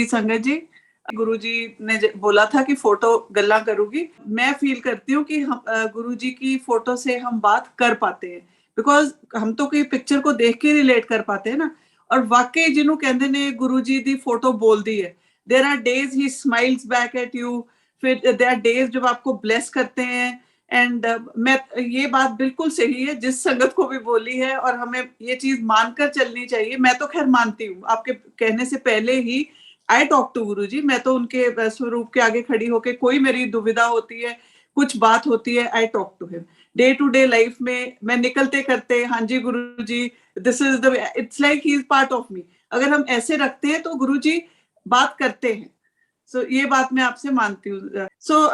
संगत जी, गुरुजी ने बोला था कि फोटो गल्ला करूंगी। मैं फील करती हूँ कि हम गुरुजी की फोटो से हम बात कर पाते हैं, बिकॉज हम तो कोई पिक्चर को देख के रिलेट कर पाते हैं ना। और वाकई जिन्हों कहते ने गुरुजी दी फोटो बोल दी है। There are days he smiles back at you, फिर देर आर डेज जब आपको ब्लेस करते हैं। एंड मैं ये बात बिल्कुल सही है जिस संगत को भी बोली है, और हमें ये चीज मानकर चलनी चाहिए। मैं तो खैर मानती हूँ, आपके कहने से पहले ही आई टॉक टू गुरु जी। मैं तो उनके स्वरूप के आगे खड़ी होके, कोई मेरी दुविधा होती है, कुछ बात होती है, I talk to him. Day to day life में मैं निकलते करते, हाँ जी Guru ji, this is the, it's like he is part of me. अगर हम ऐसे रखते हैं तो गुरु जी बात करते हैं। सो ये बात मैं आपसे मानती हूँ। सो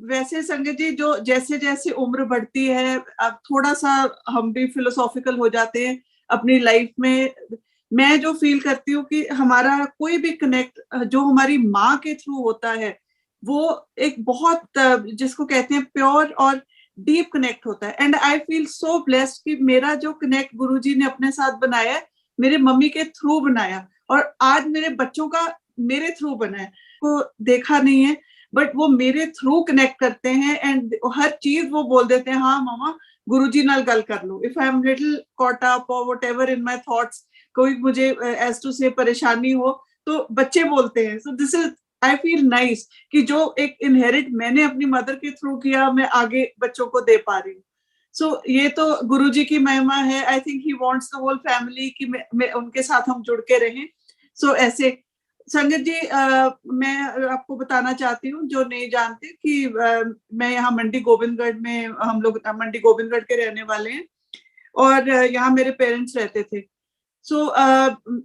वैसे संगत जी, जो जैसे जैसे उम्र बढ़ती है, अब थोड़ा सा हम भी फिलोसॉफिकल हो जाते हैं अपनी लाइफ में। मैं जो फील करती हूँ कि हमारा कोई भी कनेक्ट जो हमारी माँ के थ्रू होता है, वो एक बहुत जिसको कहते हैं प्योर और डीप कनेक्ट होता है। And I feel so blessed कि मेरा जो कनेक्ट गुरुजी ने अपने साथ बनाया है, मेरे मम्मी के थ्रू बनाया, और आज मेरे बच्चों का मेरे थ्रू बना है। को देखा नहीं है, बट वो मेरे थ्रू कनेक्ट करते हैं। एंड हर चीज वो बोल देते हैं, हाँ मामा गुरुजी नाल गल कर लो। If I am little caught up और व्हाटएवर इन माय थॉट्स, कोई मुझे एज टू से परेशानी हो, तो बच्चे बोलते हैं। सो this is, I feel nice कि जो एक इनहेरिट मैंने अपनी मदर के थ्रू किया, मैं आगे बच्चों को दे पा रही हूँ। सो ये तो गुरुजी की महिमा है। I think he wants the whole family कि मैं उनके साथ हम जुड़ के रहें। सो ऐसे संगत जी, मैं आपको बताना चाहती हूँ जो नहीं जानते कि मैं यहाँ मंडी गोविंदगढ़ में, हम लोग मंडी गोविंदगढ़ के रहने वाले हैं, और यहाँ मेरे पेरेंट्स रहते थे। सो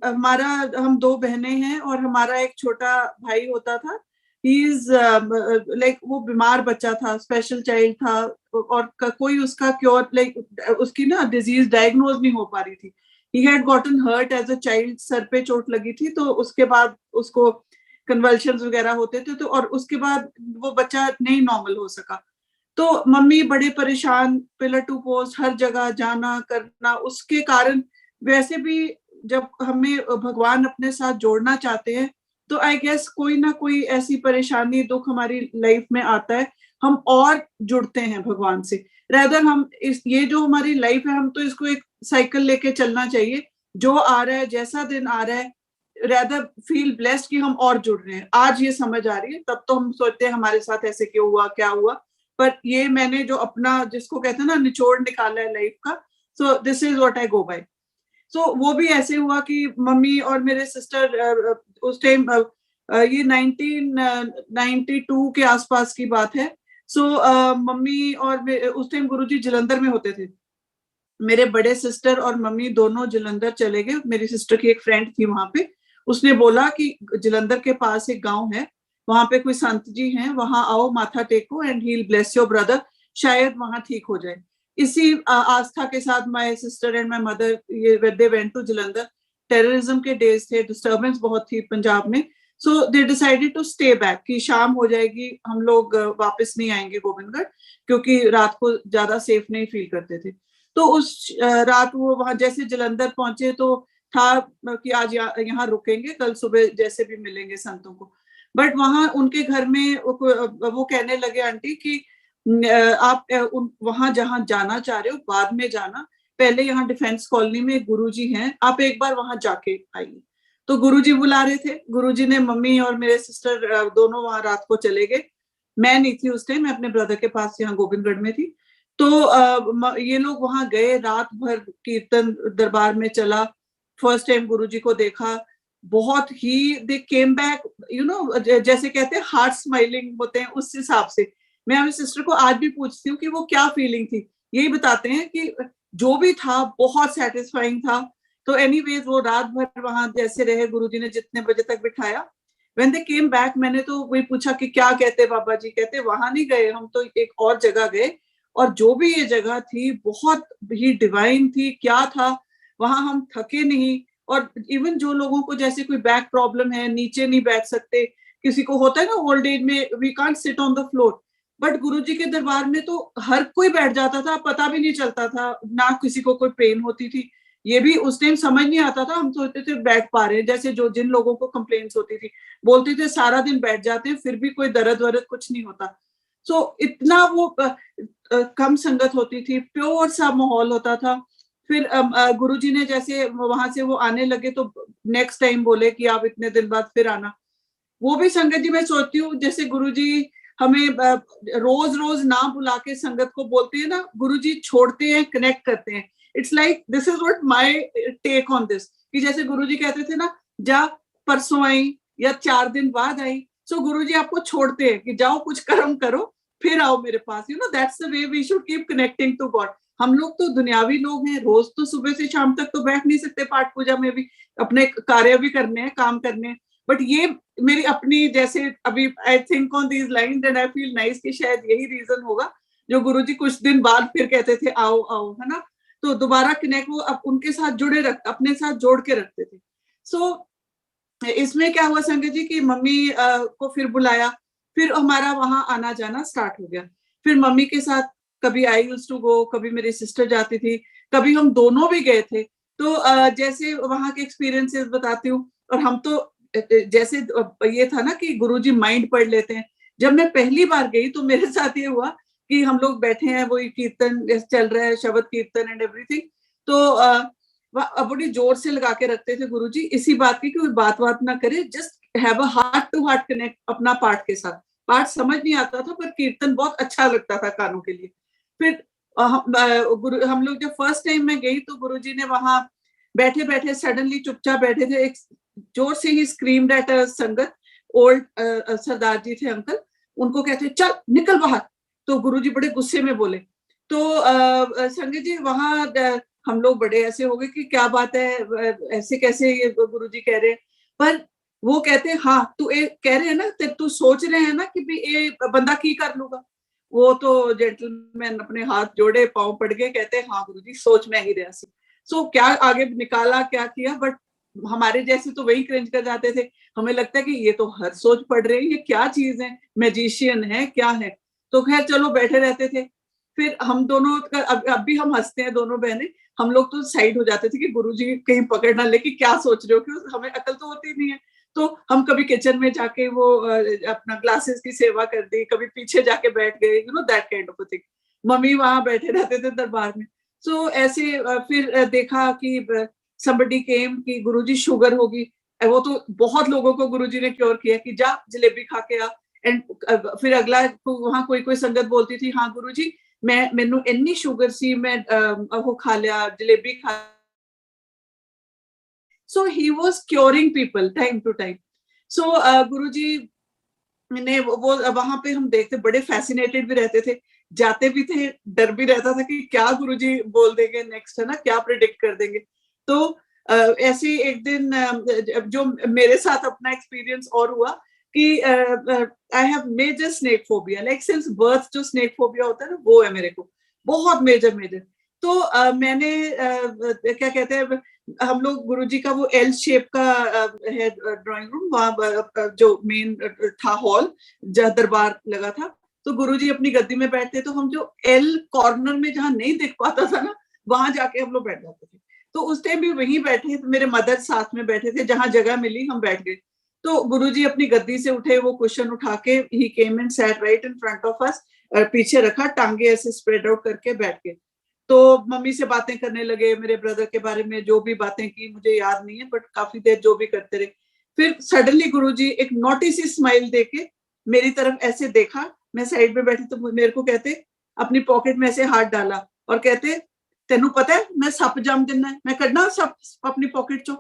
हमारा, हम दो बहनें हैं, और हमारा एक छोटा भाई होता था। ही इज लाइक, वो बीमार बच्चा था, स्पेशल चाइल्ड था, और कोई उसका क्योर, लाइक उसकी ना डिजीज डायग्नोज नहीं हो पा रही थी। He had gotten hurt as a child, सर पे चोट लगी थी, तो उसके बाद उसको कन्वल्शंस वगैरह होते थे, तो और उसके बाद वो बच्चा नहीं नॉर्मल हो सका। तो मम्मी बड़े परेशान, पिलर टू पोस्ट, हर जगह जाना करना उसके कारण। वैसे भी जब हमें भगवान अपने साथ जोड़ना चाहते हैं, तो आई गेस कोई ना कोई ऐसी परेशानी दुख हमारी लाइफ में आता है, हम और जुड़ते हैं भगवान से। रेदर हम इस, ये जो हमारी लाइफ है, हम तो इसको एक साइकिल लेके चलना चाहिए। जो आ रहा है, जैसा दिन आ रहा है, रेदर फील ब्लेस्ड कि हम और जुड़ रहे हैं। आज ये समझ आ रही है, तब तो हम सोचते हैं हमारे साथ ऐसे क्यों हुआ, क्या हुआ। पर ये मैंने जो अपना, जिसको कहते हैं ना, निचोड़ निकाला है लाइफ का। So this is what I go by. So वो भी ऐसे हुआ कि मम्मी और मेरे सिस्टर, उस टाइम ये 1992 के आसपास की बात है। सो मम्मी और उस टाइम गुरुजी जलंधर में होते थे। मेरे बड़े सिस्टर और मम्मी दोनों जलंधर चले गए। मेरी सिस्टर की एक फ्रेंड थी वहां पे, उसने बोला कि जलंधर के पास एक गांव है, वहां पे कोई संत जी हैं, वहां आओ, माथा टेको, and he will bless your brother, शायद वहां ठीक हो जाए। इसी आस्था के साथ my sister and my mother, ये they went to Jalandhar. Terrorism के डेज थे, डिस्टर्बेंस बहुत थी पंजाब में। So they decided to stay back, कि शाम हो जाएगी, हम लोग वापस नहीं आएंगे गोविंदगढ़, क्योंकि रात को ज्यादा सेफ नहीं फील करते थे। तो उस रात वो वहां जैसे जलंधर पहुंचे, तो था कि आज यहाँ रुकेंगे, कल सुबह जैसे भी मिलेंगे संतों को। बट वहां उनके घर में वो कहने लगे, आंटी कि आप वहां जहां जाना चाह रहे हो बाद में जाना, पहले यहाँ डिफेंस कॉलोनी में गुरुजी हैं, आप एक बार वहां जाके आइए। तो गुरुजी बुला रहे थे। गुरुजी ने मम्मी और मेरे सिस्टर दोनों वहां रात को चले गए। मैं नहीं थी उस टाइम, मैं अपने ब्रदर के पास यहाँ गोविंदगढ़ में थी। तो ये लोग वहां गए, रात भर कीर्तन दरबार में चला। फर्स्ट टाइम गुरुजी को देखा, बहुत ही, दे केम बैक, यू नो, जैसे कहते हैं हार्ट स्माइलिंग होते हैं, उस हिसाब से। मैं अपनी सिस्टर को आज भी पूछती हूँ कि वो क्या फीलिंग थी। यही बताते हैं कि जो भी था बहुत सेटिस्फाइंग था। तो एनीवेज वो रात भर वहां जैसे रहे, गुरुजी ने जितने बजे तक बिठाया। व्हेन दे केम बैक, मैंने तो वही पूछा कि क्या कहते बाबा जी। कहते वहां नहीं गए हम, तो एक और जगह गए, और जो भी ये जगह थी बहुत ही डिवाइन थी। क्या था वहां, हम थके नहीं। और इवन जो लोगों को जैसे कोई बैक प्रॉब्लम है, नीचे नहीं बैठ सकते, किसी को होता है ना ओल्ड एज में, we can't sit on the floor, but Guruji के दरबार में तो हर कोई बैठ जाता था, पता भी नहीं चलता था, ना किसी को कोई पेन होती थी। ये भी उस टाइम समझ नहीं आता था, हम सोचते थे बैठ पा रहे हैं, जैसे जो जिन लोगों को कंप्लेंट्स होती थी बोलते थे सारा दिन बैठ जाते हैं फिर भी कोई दर्द वरद कुछ नहीं होता। सो इतना वो कम संगत होती थी, प्योर सा माहौल होता था। फिर गुरुजी ने जैसे वहां से वो आने लगे तो नेक्स्ट टाइम बोले कि आप इतने दिन बाद फिर आना। वो भी संगत जी मैं सोचती हूँ जैसे गुरुजी हमें रोज रोज ना बुला के संगत को बोलते हैं ना, गुरुजी छोड़ते हैं, कनेक्ट करते हैं। It's like this is what my take on this, कि जैसे गुरुजी कहते थे ना, जा परसों आई या 4 दिन बाद आई, सो गुरुजी आपको छोड़ते हैं कि जाओ कुछ कर्म करो फिर आओ मेरे पास। You know that's the way we should keep connecting to God. हम लोग तो दुनियावी लोग हैं, रोज तो सुबह से शाम तक तो बैठ नहीं सकते पाठ पूजा में भी, अपने कार्य भी करने हैं, काम करने हैं। बट ये मेरी अपनी जैसे अभी I think on these lines and I feel nice कि शायद यही रीजन होगा जो गुरुजी कुछ दिन बाद फिर कहते थे आओ आओ, है ना। तो दोबारा कनेक्ट वो अब उनके साथ जुड़े रख अपने साथ जोड़ के रखते थे। सो इसमें क्या हुआ संगत जी की मम्मी को फिर बुलाया, फिर हमारा वहां आना जाना स्टार्ट हो गया। फिर मम्मी के साथ कभी आई यूज्ड टू गो, कभी मेरी सिस्टर जाती थी, कभी हम दोनों भी गए थे। तो जैसे वहां के एक्सपीरियंसेस बताती हूँ। और हम तो जैसे ये था ना कि गुरुजी माइंड पढ़ लेते हैं। जब मैं पहली बार गई तो मेरे साथ ये हुआ कि हम लोग बैठे हैं, वही कीर्तन चल रहा है, शब्द कीर्तन एंड एवरीथिंग। तो बड़ी जोर से लगा के रखते थे गुरुजी इसी बात की कि कोई बात ना करे, just have a heart to heart connect अपना पाठ के साथ। पाठ समझ नहीं आता था पर कीर्तन बहुत अच्छा लगता था कानों के लिए। फिर हम लोग जब फर्स्ट टाइम मैं गई तो गुरुजी ने वहां बैठे बैठे सडनली चुपचाप बैठे थे, एक जोर से ही स्क्रीम्ड एट अ संगत। ओल्ड सरदार जी थे अंकल, उनको कहते चल निकल बाहर। तो गुरुजी बड़े गुस्से में बोले। तो संगत जी वहां हम लोग बड़े ऐसे हो गए कि क्या बात है, ऐसे कैसे ये गुरुजी कह रहे हैं। पर वो कहते हैं हाँ तू कह रहे हैं ना, तू सोच रहे हैं ना कि भी ये बंदा की कर लूगा। वो तो जेंटलमैन अपने हाथ जोड़े पांव पड़ गए, कहते हैं हाँ गुरुजी सोच में ही रहा सी। सो क्या आगे निकाला क्या किया, बट हमारे जैसे तो वही क्रिंज कर जाते थे। हमें लगता है कि ये तो हर सोच पढ़ रहे हैं, ये क्या चीज है, मैजिशियन है क्या है। तो खैर चलो बैठे रहते थे। फिर हम दोनों अब भी हम हंसते हैं दोनों बहनें। हम लोग तो साइड हो जाते थे कि गुरुजी कहीं पकड़ ना ले कि क्या सोच रहे हो, कि हमें अकल तो होती नहीं है। तो हम कभी किचन में जाके वो अपना ग्लासेस की सेवा कर दी, कभी पीछे जाके बैठ गए, you know that kind of a thing. Mummy वहां बैठे रहते थे दरबार में। सो ऐसे फिर देखा कि somebody came कि गुरुजी शुगर होगी। वो तो बहुत लोगों को गुरुजी ने क्योर किया कि जा जलेबी खा के आ। एंड फिर अगला वहां कोई कोई संगत बोलती थी हाँ गुरुजी मैं मैनू इन्नी शुगर सी, मैं वो खा लिया जलेबी खा। So he was curing people time to time. So Guruji ने वो वहां पे हम देखते बड़े फैसिनेटेड भी रहते थे, जाते भी थे, डर भी रहता था कि क्या गुरुजी बोल देंगे नेक्स्ट, है ना, क्या प्रिडिक्ट कर देंगे। तो ऐसे एक दिन जो मेरे साथ अपना एक्सपीरियंस और हुआ कि I have major snake phobia, like since birth जो स्नेक फोबिया होता है ना वो है मेरे को, बहुत मेजर मेजर। तो मैंने क्या कहते हैं, हम लोग गुरुजी का वो एल शेप का है ड्राइंग रूम, वहां जो मेन था हॉल जहाँ दरबार लगा था। तो गुरुजी अपनी गद्दी में बैठते, तो हम जो एल कॉर्नर में जहाँ नहीं दिख पाता था ना वहां जाके हम लोग बैठ जाते थे। तो उस टाइम भी वहीं बैठे, तो मेरे मदर साथ में बैठे थे, जहां जगह मिली हम बैठ गए। तो गुरुजी अपनी गद्दी से उठे, वो क्वेश्चन उठा के he came and sat right in front of us, पीछे रखा, टांगे ऐसे स्प्रेड आउट करके बैठ गए। तो मम्मी से बातें करने लगे मेरे ब्रदर के बारे में, जो भी बातें की मुझे याद नहीं है, बट काफी देर जो भी करते रहे। फिर सडनली गुरुजी एक नोटी सी स्माइल देके मेरी तरफ ऐसे देखा, मैं साइड में बैठी, तो मेरे को कहते, अपनी पॉकेट में ऐसे हाथ डाला और कहते तेनू पता है मैं सप जम देना है, मैं कढ़ना सप अपनी पॉकेट चो।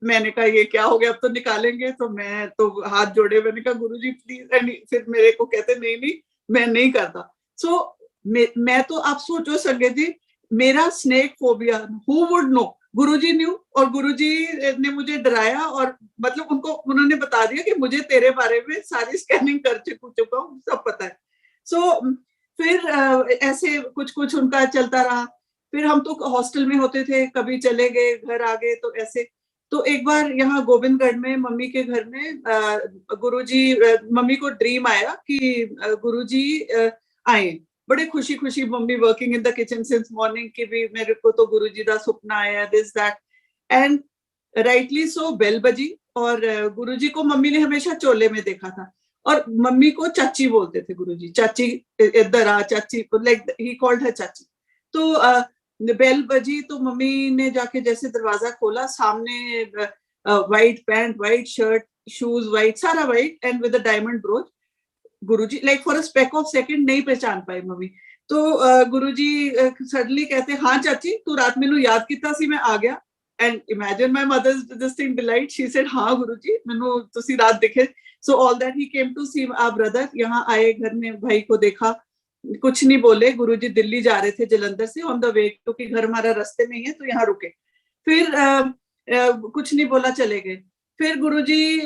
मैंने कहा ये क्या हो गया, अब तो निकालेंगे। तो मैं तो हाथ जोड़े, मैंने कहा गुरुजी प्लीज। फिर मेरे को कहते नहीं नहीं मैं नहीं करता। सो मैं तो आप सोचो संगत जी, मेरा snake phobia, who would know, Guruji new, और गुरुजी ने मुझे डराया, और मतलब उन्होंने बता दिया कि मुझे तेरे बारे में सारी स्कैनिंग कर चुका हूँ, सब पता है। सो फिर ऐसे कुछ कुछ उनका चलता रहा। फिर हम तो हॉस्टल में होते थे, कभी चले गए घर आ गए, तो ऐसे। तो एक बार यहाँ गोविंदगढ़ में मम्मी के घर में गुरुजी, मम्मी को ड्रीम आया कि गुरुजी आए। बड़े खुशी खुशी mummy working in the kitchen since morning की भी मेरे को तो गुरुजी दा सुपना आया this that and rightly so bell बजी और गुरुजी को मम्मी ने हमेशा चोले में देखा था और मम्मी को चाची बोलते थे गुरुजी, चाची इधर आ चाची, लाइक ही कॉल्ड हर चाची। तो बेल बजी तो मम्मी ने जाके जैसे दरवाजा खोला, सामने white pant, white shirt, shoes white, सारा white and with a diamond brooch. Guruji like for a speck of second नहीं पहचान पाई मम्मी। तो गुरुजी सडनली कहते हाँ चाची तू रात मैनू याद किया सी, मैं आ गया। And imagine my mother's distinct delight, she said हाँ गुरुजी मैनू तुसी रात दिखे। So all that he came to see our brother, यहाँ आए घर में भाई को देखा, कुछ नहीं बोले। गुरुजी दिल्ली जा रहे थे जलंधर से ऑन द वे, क्योंकि घर हमारा रास्ते में ही है तो यहाँ रुके। फिर कुछ नहीं बोला, चले गए। फिर गुरुजी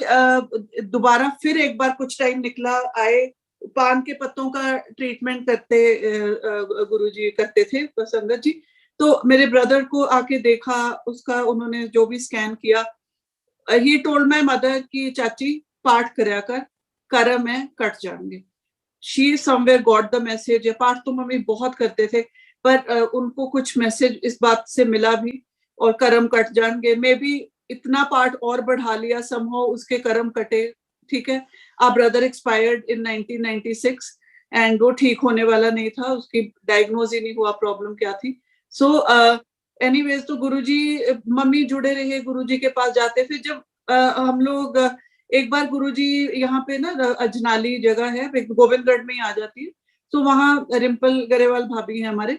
दोबारा फिर एक बार कुछ टाइम निकला, आए, पान के पत्तों का ट्रीटमेंट करते गुरुजी करते थे संगत जी। तो मेरे ब्रदर को आके देखा, उसका उन्होंने जो भी स्कैन किया, ही टोल्ड माय मदर कि चाची पाठ करया कर, कर्म है कट जाएंगे। She somewhere got the message. ये पाठ तो मम्मी बहुत करते थे, पर उनको कुछ मैसेज इस बात से मिला भी, और कर्म कट जाएंगे। मे भी इतना पार्ट और बढ़ा लिया, समहाउ उसके कर्म कटे। ठीक है, आ ब्रदर एक्सपायर्ड इन 1996 एंड वो ठीक होने वाला नहीं था, उसकी डायग्नोज ही नहीं हुआ प्रॉब्लम क्या थी। सो एनीवेज तो गुरुजी, मम्मी जुड़े रहे, गुरुजी के पास जाते। फिर जब हम लोग एक बार गुरुजी यहाँ पे ना अजनाली जगह है, गोविंदगढ़ में ही आ जाती है, तो वहां रिम्पल गरेवाल भाभी है हमारे,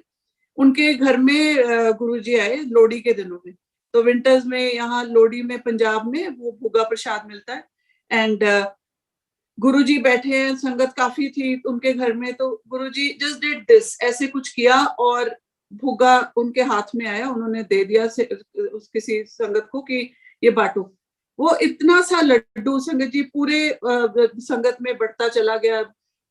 उनके घर में गुरुजी आए लोहड़ी के दिनों में। तो विंटर्स में यहाँ लोहड़ी में पंजाब में वो भुगा प्रसाद मिलता है। एंड गुरुजी बैठे हैं, संगत काफी थी उनके घर में, तो गुरुजी जस्ट डिड दिस, ऐसे कुछ किया और भुगा उनके हाथ में आया, उन्होंने दे दिया उस किसी संगत को कि ये बांटो। वो इतना सा लड्डू संगत जी पूरे संगत में बढ़ता चला गया,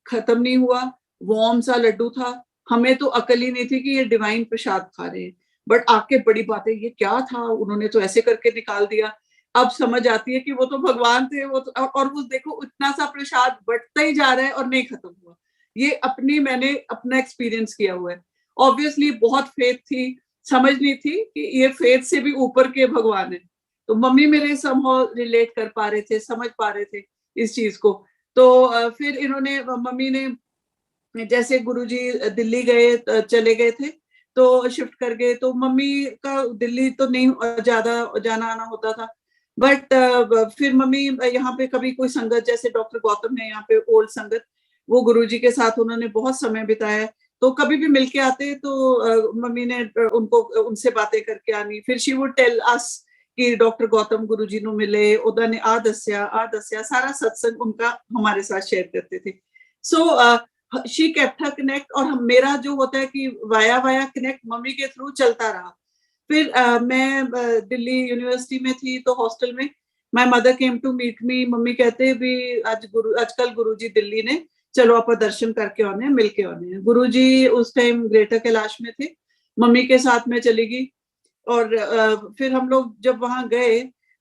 खत्म नहीं हुआ। वार्म सा लड्डू था, हमें तो अकल ही नहीं थी कि ये डिवाइन प्रसाद खा रहे हैं। बट आके बड़ी बात है, ये क्या था, उन्होंने तो ऐसे करके निकाल दिया। अब समझ आती है कि वो तो भगवान थे, वो तो, और वो देखो इतना सा प्रसाद बढ़ता ही जा रहा है और नहीं खत्म हुआ। ये मैंने अपना एक्सपीरियंस किया हुआ है। ऑब्वियसली बहुत फेथ थी, समझ नहीं थी कि ये फेथ से भी ऊपर के भगवान है। तो मम्मी मेरे समहाउ रिलेट कर पा रहे थे, समझ पा रहे थे इस चीज को। तो फिर इन्होंने, मम्मी ने जैसे गुरुजी दिल्ली गए, चले गए थे तो शिफ्ट कर गए, तो मम्मी का दिल्ली तो नहीं ज्यादा जाना आना होता था। बट फिर मम्मी यहाँ पे कभी कोई संगत, जैसे डॉक्टर गौतम है यहाँ पे ओल्ड संगत, वो गुरुजी के साथ उन्होंने बहुत समय बिताया, तो कभी भी मिलके आते तो मम्मी ने उनको उनसे बातें करके आनी। फिर शी वुड टेल अस कि डॉक्टर गौतम गुरुजी नु मिले, उन्होंने आ दस्या, सारा सत्संग उनका हमारे साथ शेयर करते थे। So she kept her connect, और मेरा जो होता है कि वाया कनेक्ट मम्मी के थ्रू चलता रहा। फिर मैं दिल्ली यूनिवर्सिटी में थी तो हॉस्टल में, my mother came to meet me. Mummy कहते भी आजकल गुरुजी दिल्ली ने, चलो आप दर्शन करके आने हैं, मिल के आने हैं। गुरुजी उस टाइम ग्रेटर कैलाश में थे, मम्मी के साथ में चली गई। और फिर हम लोग जब वहां गए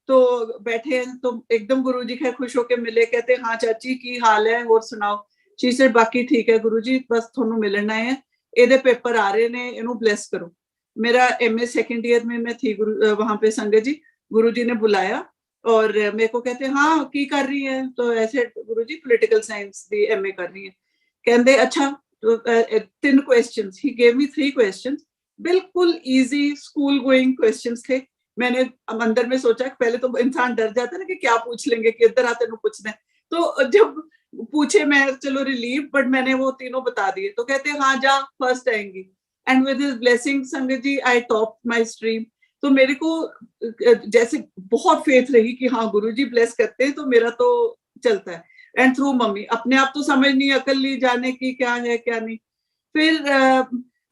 तो बैठे तो एकदम गुरुजी खैर खुश होके मिले, कहते हाँ चाची की हाल है, और सुनाओ। शी सेड बाकी ठीक है गुरुजी, बस थोनू मिलना है, एदे पेपर आ रहे ने, इनू ब्लेस करो। मेरा एमए सेकंड ईयर में मैं थी वहां पे संगत जी, गुरुजी ने बुलाया और मेरे को कहते हाँ की कर रही है, तो ऐसे गुरुजी पॉलिटिकल साइंस दी एमए कर रही है। कहते अच्छा तो 3 क्वेश्चंस, ही गेव मी 3 क्वेश्चंस, बिल्कुल इजी स्कूल गोइंग क्वेश्चंस थे। मैंने अंदर में सोचा कि पहले तो इंसान डर जाता है ना कि क्या पूछ लेंगे, कि इधर आते ना पूछना है। तो जब पूछे मैं चलो रिलीव, बट मैंने वो तीनों बता दिए। तो कहते हाँ जा फर्स्ट आएंगी, एंड विद हिज ब्लेसिंग संगत जी आई टॉप माय स्ट्रीम। तो मेरे को जैसे बहुत फेथ रही कि हाँ गुरुजी ब्लेस करते हैं तो मेरा तो चलता है। एंड थ्रू मम्मी, अपने आप तो समझ नहीं, अकल नहीं जाने की क्या है क्या नहीं। फिर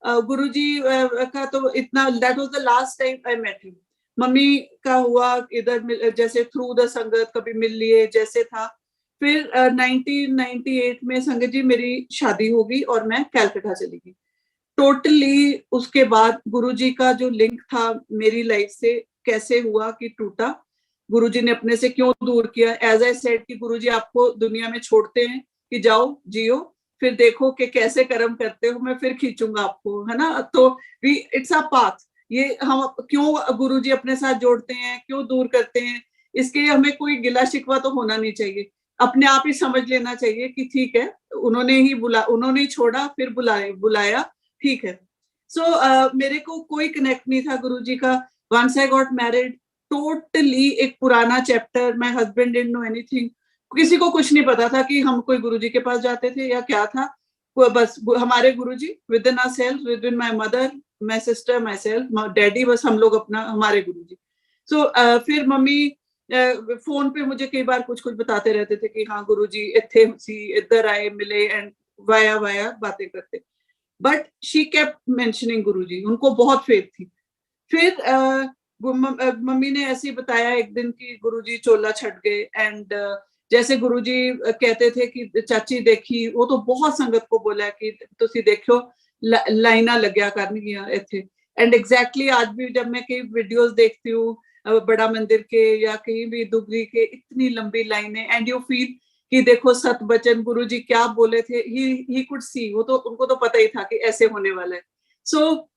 गुरुजी का तो इतना, that was the last time I met him. Mummy का हुआ इधर जैसे थ्रू द संगत, कभी मिल लिए जैसे था। फिर 1998 में संगत जी मेरी शादी हो गई और मैं कलकत्ता चली गई। टोटली उसके बाद गुरुजी का जो लिंक था मेरी लाइफ से कैसे हुआ कि टूटा, गुरुजी ने अपने से क्यों दूर किया। एज आई सेड कि गुरुजी आपको दुनिया में छोड़ते हैं कि जाओ जियो, फिर देखो कि कैसे कर्म करते हो, मैं फिर खींचूंगा आपको, है ना। तो वी इट्स अ पाथ। ये हम क्यों गुरुजी अपने साथ जोड़ते हैं, क्यों दूर करते हैं, इसके हमें कोई गिला शिकवा तो होना नहीं चाहिए। अपने आप ही समझ लेना चाहिए कि ठीक है, उन्होंने ही छोड़ा, फिर बुलाया, ठीक है। सो मेरे को कोई कनेक्ट नहीं था गुरुजी का। Once I got married, totally एक पुराना chapter, my husband didn't know anything. किसी को कुछ नहीं पता था कि हम कोई गुरुजी के पास जाते थे या क्या था। बस हमारे Guruji within our self, within my mother, my sister, my self, daddy, बस हम लोग अपना, हमारे गुरुजी। फिर मम्मी फोन पे मुझे कई बार कुछ कुछ बताते रहते थे कि हाँ गुरुजी इत्थे सी, इधर आए, मिले, एंड वाया वाया बातें करते। बट शी केप्ट मेंशनिंग गुरुजी, उनको बहुत फेथ थी। फिर मम्मी ने ऐसे ही बताया एक दिन कि गुरुजी चोला छट गए, एंड जैसे गुरुजी कहते थे कि चाची देखी, वो तो बहुत संगत को बोला कि तुसी देखो लाइना लग्या करनगियां इत्थे। एंड एग्जैक्टली आज भी जब मैं कई वीडियोस देखती हूँ बड़ा मंदिर के या कहीं भी दुगरी के, इतनी लंबी लाइनें, एंड यू फील कि देखो सत बचन गुरुजी क्या बोले थे, ही कुड सी, वो तो उनको तो पता ही था कि ऐसे होने वाला है। सो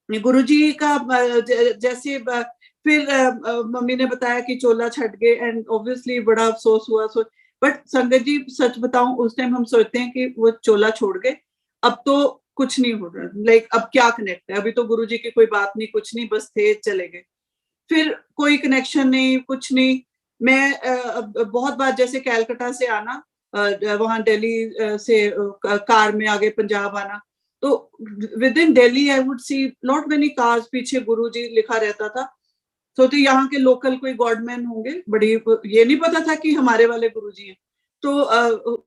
गुरुजी का जैसे फिर मम्मी ने बताया कि चोला छट गए, एंड ऑब्वियसली बड़ा अफसोस हुआ। बट संगत जी सच बताऊं, उस टाइम हम सोचते हैं कि वो चोला छोड़ गए, अब तो कुछ नहीं हो रहा, लाइक अब क्या कनेक्ट है, अभी तो गुरुजी की कोई बात नहीं, कुछ नहीं, बस थे, चले गए। फिर कोई कनेक्शन नहीं, कुछ नहीं। मैं बहुत बार जैसे कैलकाटा से आना, वहां दिल्ली से कार में आगे पंजाब आना, तो with in Delhi I would see not many cars, पीछे गुरुजी लिखा रहता था। तो यहाँ के लोकल कोई गॉडमैन होंगे, बड़ी, ये नहीं पता था कि हमारे वाले गुरुजी हैं। तो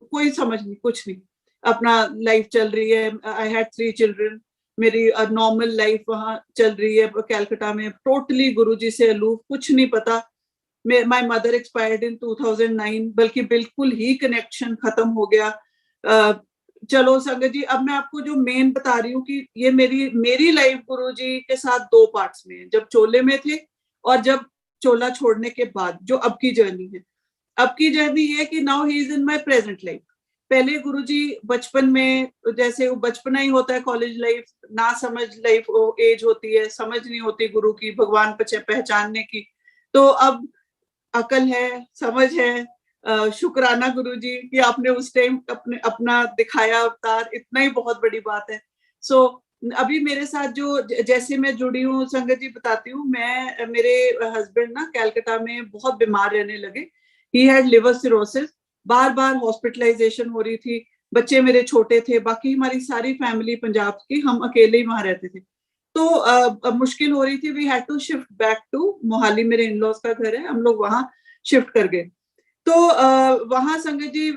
कोई समझ नहीं, कुछ नहीं, अपना लाइफ चल रही है। आई हैड 3 चिल्ड्रन, मेरी नॉर्मल लाइफ वहां चल रही है कैलकाटा में, टोटली गुरुजी से अलूफ, कुछ नहीं पता। माय मदर एक्सपायर्ड इन 2009, बल्कि बिल्कुल ही कनेक्शन खत्म हो गया। चलो संगत जी, अब मैं आपको जो मेन बता रही हूँ कि ये मेरी लाइफ गुरुजी के साथ 2 पार्ट्स में है, जब चोले में थे और जब चोला छोड़ने के बाद, जो अब की जर्नी है। अब की जर्नी ये कि now he is in my present life. पहले गुरुजी बचपन में, जैसे वो बचपना ही होता है, कॉलेज लाइफ, ना समझ लाइफ एज होती है, समझ नहीं होती गुरु की, भगवान पहचानने की। तो अब अकल है, समझ है, शुक्राना गुरुजी कि आपने उस टाइम अपना दिखाया अवतार, इतना ही बहुत बड़ी बात है। सो अभी मेरे साथ जो जैसे मैं जुड़ी हूँ, संगत जी बताती हूँ, मेरे हस्बैंड ना कैलकाटा में बहुत बीमार रहने लगे। ही हैड लिवर सिरोसिस, बार बार हॉस्पिटलाइजेशन हो रही थी, बच्चे मेरे छोटे थे, बाकी हमारी सारी फैमिली पंजाब की, हम अकेले ही वहां रहते थे। तो मुश्किल हो रही थी, we had to shift back to Mohali, मेरे इन लॉज का घर है, हम लोग वहां शिफ्ट कर गए। तो वहां संगत जी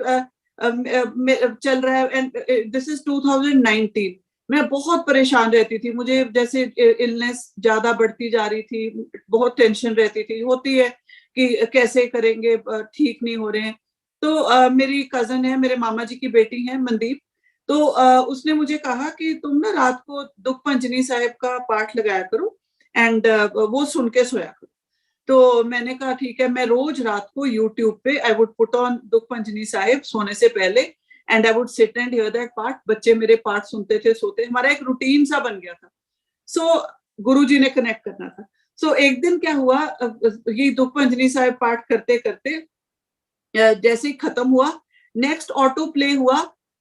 चल रहा है, एंड दिस इज 2019। मैं बहुत परेशान रहती थी, मुझे जैसे इलनेस ज्यादा बढ़ती जा रही थी, बहुत टेंशन रहती थी, होती है कि कैसे करेंगे, ठीक नहीं हो रहे हैं। तो मेरी कजन है, मेरे मामा जी की बेटी है मनदीप, तो उसने मुझे कहा कि तुम ना रात को दुख पंजनी साहिब का पाठ लगाया करो, एंड वो सुन के सोया करो। तो मैंने कहा ठीक है, मैं रोज रात को यूट्यूब पे आई वुड पुट ऑन दुख पंजनी साहिब सोने से पहले, and I would sit and here that part. बच्चे मेरे पार्ट सुनते थे, सोते, हमारा एक रूटीन सा बन गया था। सो गुरुजी ने कनेक्ट करना था। सो एक दिन क्या हुआ, ये दुख पंजनी साहिब पाठ करते करते जैसे ही खत्म हुआ, नेक्स्ट ऑटो प्ले हुआ,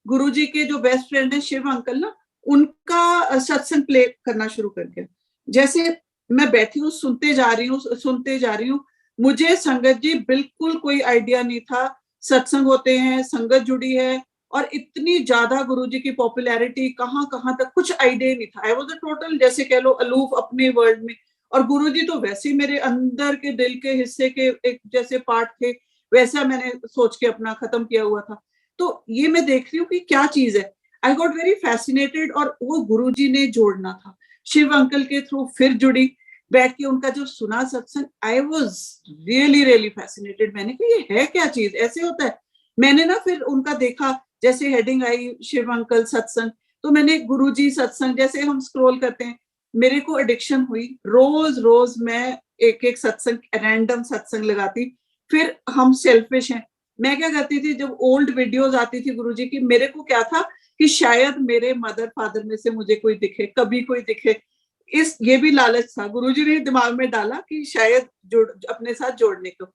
गुरुजी के जो बेस्ट फ्रेंड है शिव अंकल ना, उनका सत्संग प्ले करना शुरू कर दिया। जैसे मैं बैठी हूँ, सुनते जा रही हूँ, मुझे संगत जी बिल्कुल कोई आइडिया नहीं था सत्संग होते हैं, संगत जुड़ी है, और इतनी ज्यादा गुरुजी की पॉपुलैरिटी कहाँ कहाँ तक, कुछ आइडिया नहीं था। आई वाज अ टोटल, जैसे कह लो, अलूफ अपने वर्ल्ड में। और गुरुजी तो वैसे ही मेरे अंदर के दिल के हिस्से के एक जैसे पार्ट थे, वैसा मैंने सोच के अपना खत्म किया हुआ था। तो ये मैं देख रही हूँ कि क्या चीज है। आई गॉट वेरी फैसिनेटेड, और वो गुरुजी ने जोड़ना था, शिव अंकल के थ्रू फिर जुड़ी, बैठ के उनका जो सुना सत्संग, I was really really fascinated. मैंने कहा ये है क्या चीज, ऐसे होता है। मैंने ना फिर उनका देखा, जैसे हेडिंग आई शिव अंकल सत्संग, तो मैंने गुरुजी सत्संग, जैसे हम स्क्रॉल करते हैं, मेरे को एडिक्शन हुई। रोज रोज मैं एक एक सत्संग, रैंडम सत्संग लगाती। फिर हम सेल्फिश हैं, मैं क्या करती थी, जब ओल्ड वीडियोस आती थी गुरुजी की, मेरे को क्या था कि शायद मेरे मदर फादर में से मुझे कोई दिखे, कभी कोई दिखे, ये भी लालच था, गुरुजी ने दिमाग में डाला कि शायद जोड़ अपने साथ जोड़ने को।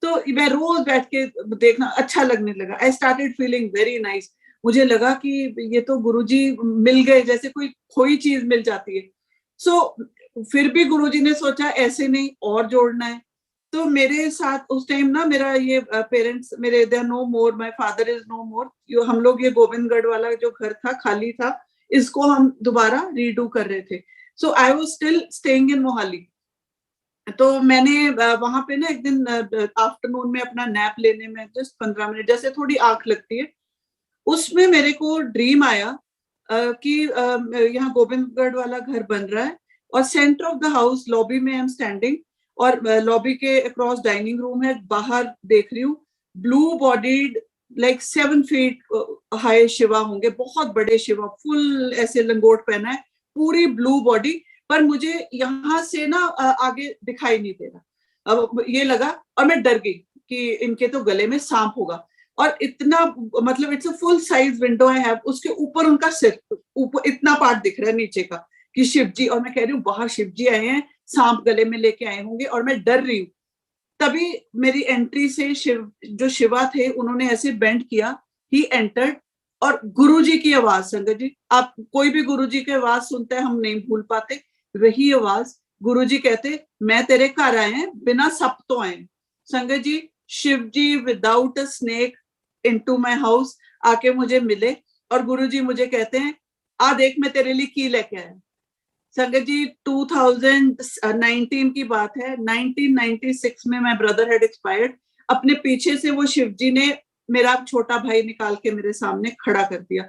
तो मैं रोज बैठ के देखना अच्छा लगने लगा। I started feeling very nice. मुझे लगा कि ये तो गुरुजी मिल गए, जैसे कोई खोई चीज मिल जाती है। फिर भी गुरुजी ने सोचा ऐसे नहीं, और जोड़ना है। तो मेरे साथ उस टाइम ना, मेरा ये पेरेंट्स मेरे, they are no more, my father is no more. हम लोग ये गोविंदगढ़ वाला जो घर था, खाली था, इसको हम दोबारा रीडू कर रहे थे। So I was still staying in Mohali. तो मैंने वहां पे ना एक दिन आफ्टरनून में अपना नैप लेने में, जस्ट 15 मिनट, जैसे थोड़ी आंख लगती है, उसमें मेरे को ड्रीम आया कि यहाँ गोविंदगढ़ वाला घर बन रहा है, और centre of the house lobby में आई एम स्टैंडिंग, और लॉबी के अक्रॉस डाइनिंग रूम है, बाहर देख रही हूँ blue bodied, like 7 feet high Shiva होंगे, बहुत बड़े शिवा, फुल ऐसे लंगोट पहना है, पूरी ब्लू बॉडी। पर मुझे यहाँ से ना आगे दिखाई नहीं दे रहा। अब ये लगा, और मैं डर गई कि इनके तो गले में सांप होगा। और इतना, मतलब it's a full size window I have, उसके ऊपर उनका सिर, ऊपर इतना पार्ट दिख रहा है नीचे का, कि शिव जी, और मैं कह रही हूँ बाहर शिव जी आए हैं, सांप गले में लेके आए होंगे, और मैं डर रही हूँ। तभी मेरी एंट्री से शिव, जो शिवा थे, उन्होंने ऐसे बेंड किया, ही एंटर्ड, और गुरुजी की आवाज, संगत जी, आप कोई भी गुरुजी की आवाज सुनते हैं, हम नहीं भूल पाते, वही आवाज। गुरुजी कहते, मैं तेरे घर आए हैं, बिना सप तो आए। संगत जी, Shiv ji without a snake into my house आके मुझे मिले, और गुरुजी मुझे कहते हैं, आ देख मैं तेरे लिए की लेके आया। संगत जी, 2019 की बात है, 1996 में माय ब्रदर हैड एक्सपायर्ड। अपने पीछे से वो शिव जी ने मेरा छोटा भाई निकाल के मेरे सामने खड़ा कर दिया,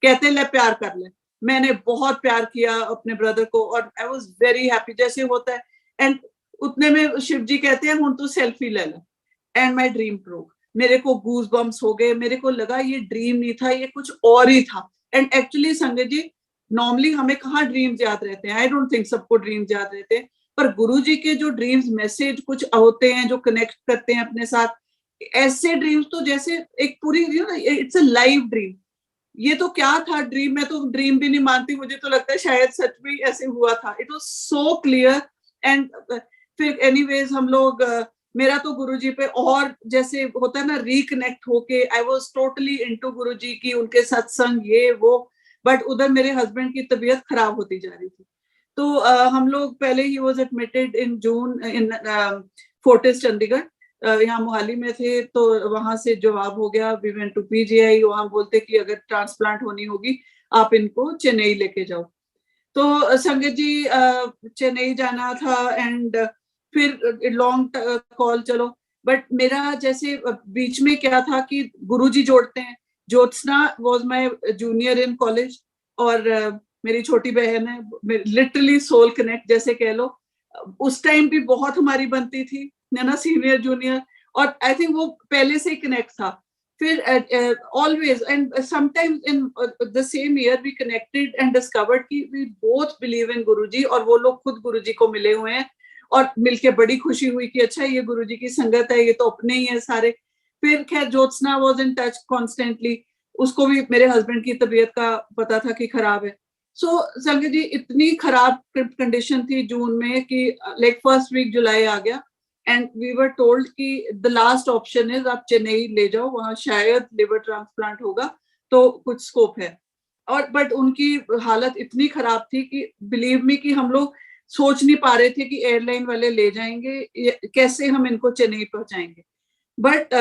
कहते ले प्यार कर ले। मैंने बहुत प्यार किया अपने ब्रदर को, और आई वाज वेरी हैप्पी, जैसे होता है। एंड उतने में शिव जी कहते हैं, हुन तू सेल्फी ले ले। And my dream broke. मेरे को गूज बम्स हो गए, मेरे को लगा ये ड्रीम नहीं था, ये कुछ और ही था। एंड एक्चुअली संगत जी, नॉर्मली हमें कहाँ ड्रीम्स याद रहते हैं, आई डोंट थिंक सबको ड्रीम्स याद रहते हैं, पर गुरुजी के जो ड्रीम्स मैसेज कुछ होते हैं, जो कनेक्ट करते हैं अपने साथ, ऐसे ड्रीम्स तो जैसे एक पूरी, इट्स अ लाइव ड्रीम। ये तो क्या था ड्रीम, मैं तो ड्रीम भी नहीं मानती, मुझे तो लगता है शायद सच में ऐसे हुआ था। It was so clear. And फिर एनीवेज हम लोग मेरा तो गुरुजी पे, और जैसे होता है ना, रिकनेक्ट होके, आई वाज टोटली इनटू गुरुजी की, उनके सत्संग, ये वो। बट उधर मेरे हस्बैंड की तबीयत खराब होती जा रही थी। तो हम लोग पहले he was admitted in June in Fortis Chandigarh, यहाँ मोहाली में थे। तो वहां से जवाब हो गया, वी वेंट टू पीजीआई, वहां बोलते कि अगर ट्रांसप्लांट होनी होगी आप इनको चेन्नई लेके जाओ। तो संगत जी, चेन्नई जाना था, एंड फिर लॉन्ग कॉल, चलो। बट मेरा जैसे बीच में क्या था कि गुरुजी जोड़ते हैं। Jyotsna was my junior in college, और मेरी छोटी बहन है, लिटरली सोल कनेक्ट जैसे कह लो। उस टाइम भी बहुत हमारी बनती थी, है ना, सीनियर जूनियर, और आई थिंक वो पहले से ही कनेक्ट था। फिर always and sometimes in the same year we connected and discovered कि we both believe in गुरुजी, और वो लोग खुद गुरुजी को मिले हुए हैं, और मिलके बड़ी खुशी हुई कि अच्छा ये गुरुजी की संगत है, ये तो अपने ही है सारे। फिर खैर Jyotsna was in touch constantly, उसको भी मेरे हस्बैंड की तबीयत का पता था कि खराब है। सो संगत जी, इतनी खराब कंडीशन थी जून में कि लाइक फर्स्ट वीक जुलाई आ गया, एंड वी वर टोल्ड कि द लास्ट ऑप्शन इज आप चेन्नई ले जाओ, वहां शायद लिवर ट्रांसप्लांट होगा, तो कुछ स्कोप है। और बट उनकी हालत इतनी खराब थी कि बिलीव मी कि हम लोग सोच नहीं पा रहे थे कि एयरलाइन वाले ले जाएंगे, कैसे हम इनको चेन्नई पहुंचाएंगे। बट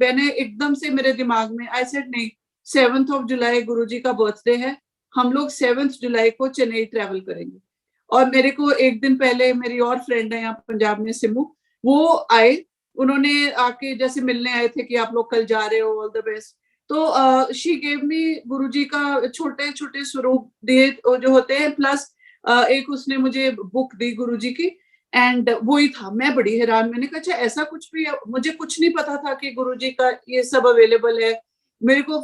मैंने एकदम से मेरे दिमाग में, आई सेड नहीं, 7th ऑफ जुलाई गुरुजी का बर्थडे है, हम लोग 7th जुलाई को चेन्नई ट्रेवल करेंगे। और मेरे को एक दिन पहले मेरी और फ्रेंड है यहाँ पंजाब में, सिमू, वो आए, उन्होंने आके जैसे मिलने आए थे कि आप लोग कल जा रहे हो, ऑल द बेस्ट। तो शी गेव मी गुरुजी का छोटे छोटे स्वरूप दिए जो होते हैं, प्लस एक उसने मुझे बुक दी गुरुजी की, एंड वो ही था। मैं बड़ी हैरान, मैंने कहा अच्छा ऐसा कुछ भी है, मुझे कुछ नहीं पता था कि गुरुजी का ये सब अवेलेबल है। मेरे को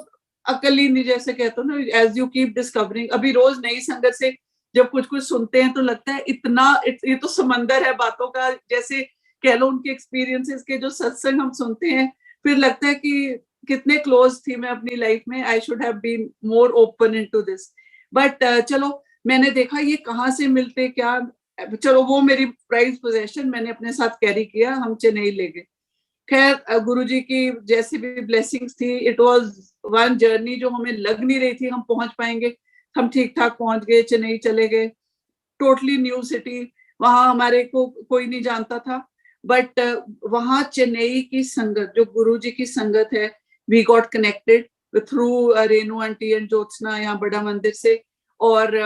अकल ही नहीं, जैसे कहते हो ना, एज यू कीप डिस्कवरिंग, अभी रोज नई संगत से जब कुछ कुछ सुनते हैं तो लगता है इतना, ये तो समंदर है बातों का, जैसे कह लो उनके एक्सपीरियंसेस के जो सत्संग हम सुनते हैं, फिर लगता है कि कितने क्लोज थी मैं अपनी लाइफ में, I should have been more open into this. But चलो मैंने देखा ये कहाँ से मिलते क्या, चलो वो मेरी प्राइज पोजेशन मैंने अपने साथ कैरी किया, हम चेन्नई ले गए। खैर गुरुजी की जैसी भी ब्लेसिंग्स थी, इट वाज वन जर्नी जो हमें लग नहीं रही थी हम पहुंच पाएंगे, हम ठीक ठाक पहुंच गए, चेन्नई चले गए, टोटली न्यू सिटी, वहां हमारे को कोई नहीं जानता था। बट वहां चेन्नई की संगत, जो गुरुजी की संगत है, we got connected through Renu aunty and Jyotsna यहाँ बड़ा मंदिर से। और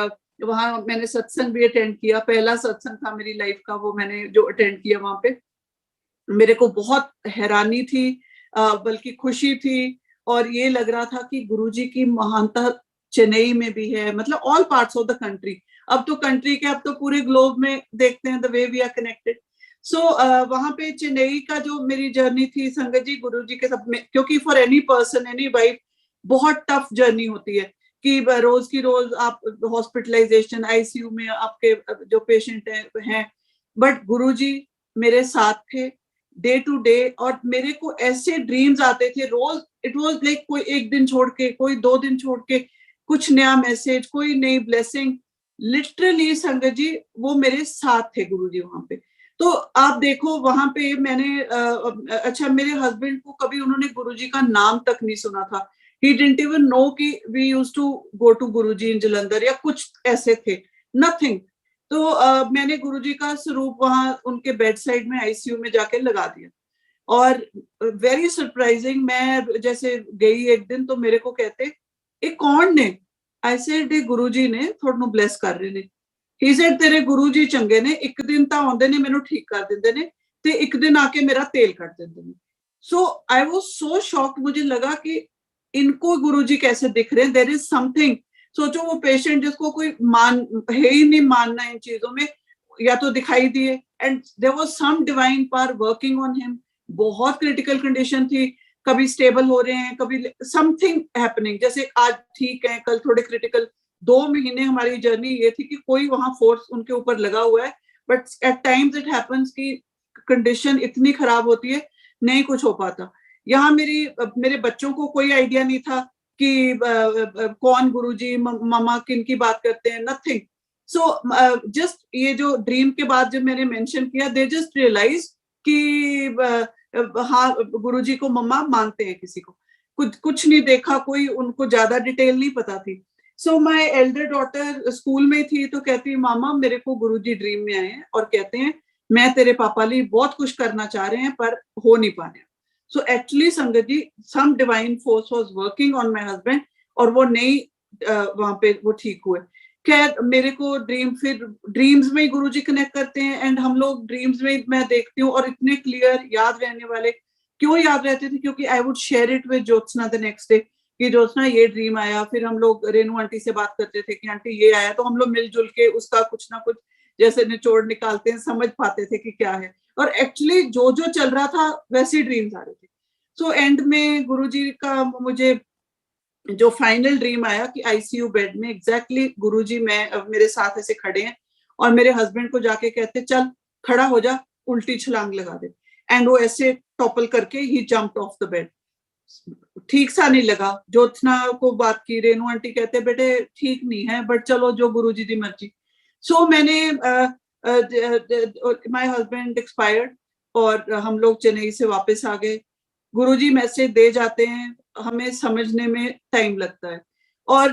वहां मैंने सत्संग भी अटेंड किया, पहला सत्संग था मेरी लाइफ का वो मैंने जो अटेंड किया वहां पे। मेरे को बहुत हैरानी थी, बल्कि खुशी थी, और ये लग रहा था कि गुरुजी की महानता चेन्नई में भी है, मतलब all parts of the country. अब तो कंट्री के, अब तो पूरे ग्लोब में देखते हैं the way we are connected. So वहां पे चेन्नई का जो मेरी जर्नी थी संगत जी, गुरुजी के सब में, क्योंकि for any person any wife बहुत टफ जर्नी होती है कि रोज की रोज आप हॉस्पिटलाइजेशन, आईसीयू में आपके जो पेशेंट हैं, बट गुरुजी मेरे साथ थे डे टू डे। और मेरे को ऐसे ड्रीम्स आते थे रोज, इट वाज लाइक कोई एक दिन छोड़ के, कोई 2 दिन छोड़ के कुछ नया मैसेज, कोई नई ब्लेसिंग। लिटरली संगत जी वो मेरे साथ थे गुरुजी वहां पे। तो आप देखो वहां पे मैंने अच्छा, मेरे हस्बैंड को कभी उन्होंने गुरुजी का नाम तक नहीं सुना था, ही डिडंट इवन नो कि we used to go to Guruji in Jalandhar या कुछ ऐसे थे, नथिंग। तो मैंने गुरुजी का स्वरूप वहां उनके बेड साइड में आईसीयू में जाके लगा दिया। और वेरी सरप्राइजिंग, मैं जैसे गई एक दिन तो मेरे को कहते ये कौन ने, आई सेड गुरुजी ने थोड़ा ब्लेस कर रहे ने। ही सेड तेरे गुरुजी चंगे ने, एक दिन ਤਾਂ ਆਉਂਦੇ ਨੇ ਮੈਨੂੰ ठीक कर ਦਿੰਦੇ ਨੇ ਤੇ एक दिन आके मेरा तेल कर देते हैं। सो आई वाज सो शॉक्ड, मुझे लगा कि इनको गुरुजी कैसे दिख रहे हैं, देयर इज समथिंग। सोचो वो पेशेंट जिसको कोई मान है ही नहीं मानना इन चीजों में, या तो दिखाई दिए, and there was some divine power working on him. बहुत क्रिटिकल कंडीशन थी, कभी स्टेबल हो रहे हैं, कभी समथिंग हैपनिंग, जैसे आज ठीक है कल थोड़े क्रिटिकल। 2 महीने हमारी जर्नी ये थी कि कोई वहां फोर्स उनके ऊपर लगा हुआ है, but at times it happens कि कंडीशन इतनी खराब होती है, नहीं कुछ हो पाता। यहाँ मेरे बच्चों को कोई आइडिया नहीं था कि कौन गुरुजी मामा किन की बात करते हैं, नथिंग। सो जस्ट ये जो ड्रीम के बाद जब मैंने मेंशन किया, दे जस्ट रियलाइज कि हाँ गुरुजी को मम्मा मानते हैं, किसी को कुछ नहीं देखा, कोई उनको ज्यादा डिटेल नहीं पता थी। So my Elder daughter school में थी तो कहती मामा मेरे को गुरुजी ड्रीम में आए हैं और कहते हैं मैं तेरे पापा लिए बहुत कुछ करना चाह रहे हैं पर हो नहीं पा रहे। सो एक्चुअली संगत जी some divine force was working on my husband, और वो नहीं वहां पे वो ठीक हुए। खैर मेरे को फिर ड्रीम्स में ही गुरुजी कनेक्ट करते हैं, एंड हम लोग ड्रीम्स में मैं देखती हूँ, और इतने क्लियर याद रहने वाले। क्यों याद रहते थे? क्योंकि I would share it with Jyotsna the next day कि ज्योत्सना ये ड्रीम आया। फिर हम लोग रेनू आंटी से बात करते थे कि आंटी ये आया, तो हम लोग मिलजुल के उसका कुछ ना कुछ जैसे निचोड़ निकालते हैं, समझ पाते थे कि क्या है। और एक्चुअली जो जो चल रहा था वैसे ड्रीम्स आ रहे थे। सो एंड में गुरुजी का मुझे जो फाइनल ड्रीम आया कि आईसीयू बेड में एग्जैक्टली गुरुजी मेरे साथ ऐसे खड़े हैं, और मेरे हस्बैंड को जाके कहते चल खड़ा हो जा, उल्टी छलांग लगा दे। एंड वो ऐसे टॉपल करके ही जंप्ड ऑफ द बेड। ठीक सा नहीं लगा। ज्योत्सना को बात की, रेनू आंटी कहते बेटे ठीक नहीं है, बट चलो जो गुरुजी दी मर्जी। सो मैंने माय हस्बैंड एक्सपायर्ड और हम लोग चेन्नई से वापस आ गए। गुरुजी मैसेज दे जाते हैं, हमें समझने में टाइम लगता है। और